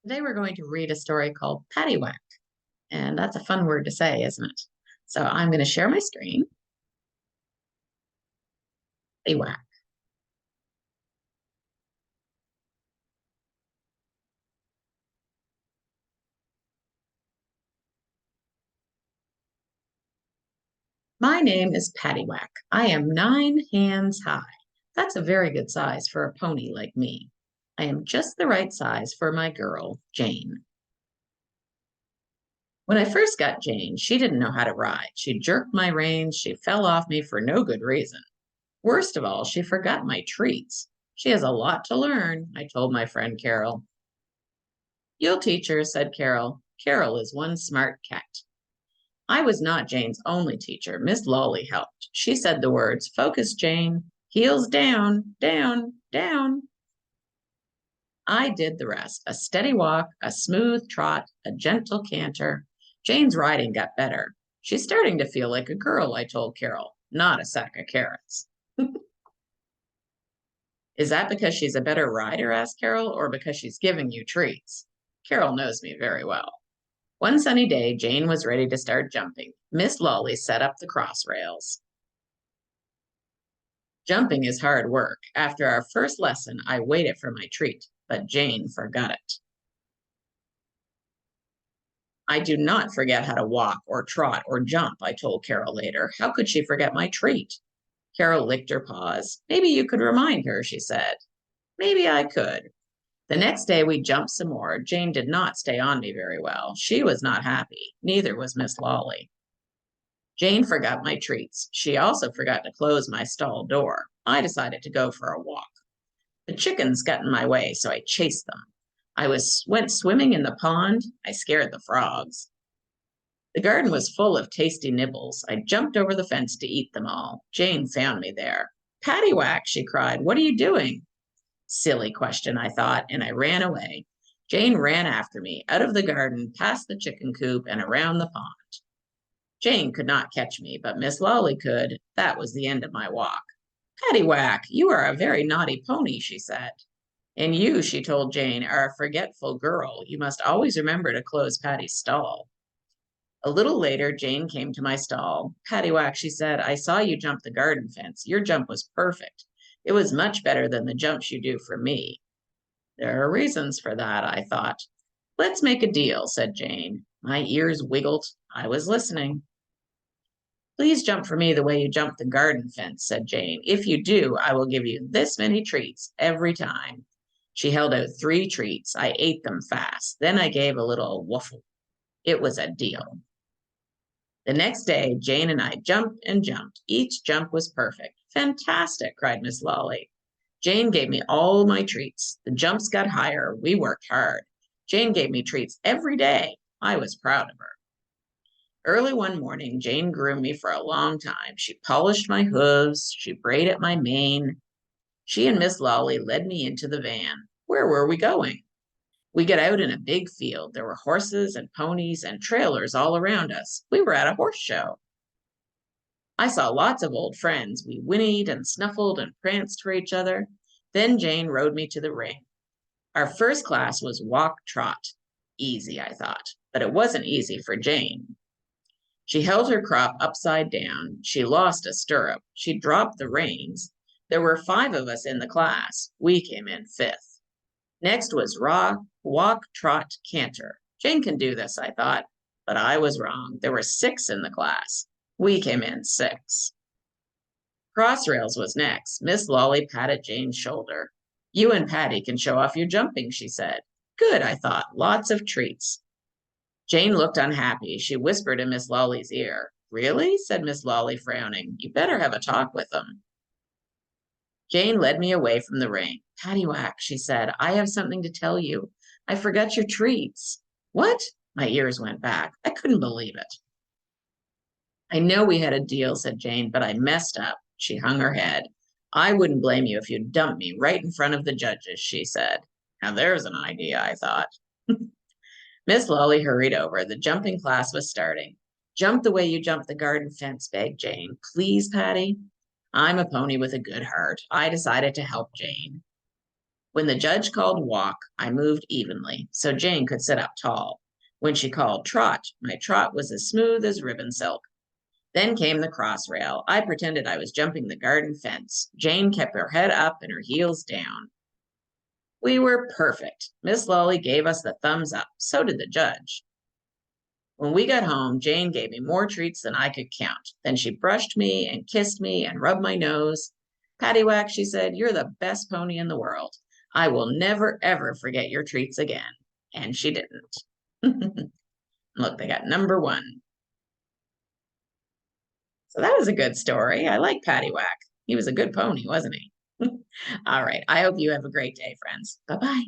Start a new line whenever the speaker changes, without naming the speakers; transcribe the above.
Today we're going to read a story called Paddywack, and that's a fun word to say, isn't it? So I'm going to share my screen. Paddywack. My name is Paddywack. I am 9 hands high. That's a very good size for a pony like me. I am just the right size for my girl, Jane. When I first got Jane, she didn't know how to ride. She jerked my reins. She fell off me for no good reason. Worst of all, she forgot my treats. She has a lot to learn, I told my friend Carol. You'll teach her, said Carol. Carol is one smart cat. I was not Jane's only teacher. Miss Lawley helped. She said the words, focus, Jane, heels down, down, down. I did the rest, a steady walk, a smooth trot, a gentle canter. Jane's riding got better. She's starting to feel like a girl, I told Carol, not a sack of carrots. Is that because she's a better rider, asked Carol, or because she's giving you treats? Carol knows me very well. One sunny day, Jane was ready to start jumping. Miss Lawley set up the cross rails. Jumping is hard work. After our first lesson, I waited for my treat, but Jane forgot it. I do not forget how to walk or trot or jump, I told Carol later. How could she forget my treat? Carol licked her paws. Maybe you could remind her, she said. Maybe I could. The next day we jumped some more. Jane did not stay on me very well. She was not happy. Neither was Miss Lawley. Jane forgot my treats. She also forgot to close my stall door. I decided to go for a walk. The chickens got in my way, so I chased them. Went swimming in the pond. I scared the frogs. The garden was full of tasty nibbles. I jumped over the fence to eat them all. Jane found me there. Paddywack, she cried. What are you doing? Silly question, I thought, and I ran away. Jane ran after me, out of the garden, past the chicken coop, and around the pond. Jane could not catch me, but Miss Lawley could. That was the end of my walk. Paddywack, you are a very naughty pony, she said. And you, she told Jane, are a forgetful girl. You must always remember to close Paddy's stall. A little later, Jane came to my stall. Paddywack, she said, I saw you jump the garden fence. Your jump was perfect. It was much better than the jumps you do for me. There are reasons for that, I thought. Let's make a deal, said Jane. My ears wiggled. I was listening. Please jump for me the way you jumped the garden fence, said Jane. If you do, I will give you this many treats every time. She held out 3 treats. I ate them fast. Then I gave a little woof. It was a deal. The next day, Jane and I jumped and jumped. Each jump was perfect. Fantastic, cried Miss Lawley. Jane gave me all my treats. The jumps got higher. We worked hard. Jane gave me treats every day. I was proud of her. Early one morning, Jane groomed me for a long time. She polished my hooves. She braided my mane. She and Miss Lawley led me into the van. Where were we going? We got out in a big field. There were horses and ponies and trailers all around us. We were at a horse show. I saw lots of old friends. We whinnied and snuffled and pranced for each other. Then Jane rode me to the ring. Our first class was walk trot. Easy, I thought, but it wasn't easy for Jane. She held her crop upside down. She lost a stirrup. She dropped the reins. There were 5 of us in the class. We came in 5th. Next was walk, trot, canter. Jane can do this, I thought, but I was wrong. There were 6 in the class. We came in 6th. Crossrails was next. Miss Lawley patted Jane's shoulder. You and Paddy can show off your jumping, she said. Good, I thought. Lots of treats. Jane looked unhappy. She whispered in Miss Lawley's ear. Really? Said Miss Lawley, frowning. You better have a talk with them. Jane led me away from the ring. Paddywack, she said, I have something to tell you. I forgot your treats. What? My ears went back. I couldn't believe it. I know we had a deal, said Jane, but I messed up. She hung her head. I wouldn't blame you if you dumped me right in front of the judges, she said. Now there's an idea, I thought. Miss Lawley hurried over. The jumping class was starting. Jump the way you jumped the garden fence, begged Jane. Please, Paddy. I'm a pony with a good heart. I decided to help Jane. When the judge called walk, I moved evenly so Jane could sit up tall. When she called trot, my trot was as smooth as ribbon silk. Then came the cross rail. I pretended I was jumping the garden fence. Jane kept her head up and her heels down. We were perfect. Miss Lawley gave us the thumbs up. So did the judge. When we got home, Jane gave me more treats than I could count. Then she brushed me and kissed me and rubbed my nose. Paddywack, she said, you're the best pony in the world. I will never, ever forget your treats again. And she didn't. Look, they got number one. So that was a good story. I like Paddywack. He was a good pony, wasn't he? All right. I hope you have a great day, friends. Bye-bye.